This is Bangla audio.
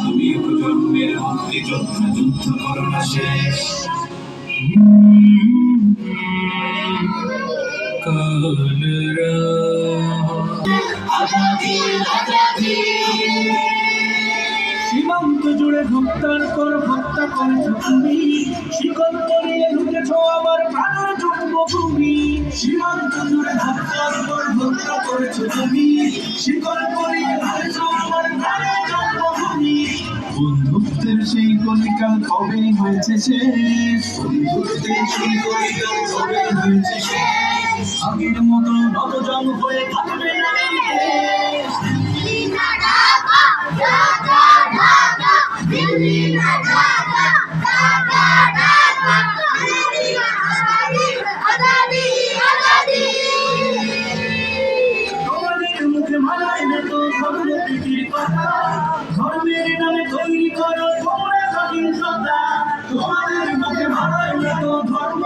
তুমি প্রজন্মের মুক্তিযোদ্ধা, যুদ্ধ করো না শেষ। সীমান্ত জুড়ে হত্যার পর হত্যা করেছ তুমি, শিকল করিয়ে ঢুকেছ আমার প্রাণের জন্মভূমি। সীমান্ত জুড়ে হত্যার পর হত্যা করেছ তুমি, শিকল করিয়ে ঢুকেছ আমার প্রাণের জন্মভূমি। বন্ধুত্বের সেই কলিকাল কবে হয়েছে শেষ, বন্ধুত্বের সেই কলিকাল কবে হয়েছে শেষ। আগের মতো নতজন হয়ে থাকবে না এই দেশ। তোমাদের মুখে মানায় না তো ধর্ম প্রীতির কথা, ধর্মের নামে তৈরি করো তোমরা সহিংসতা। তোমাদের মুখে মানায় না তো ধর্ম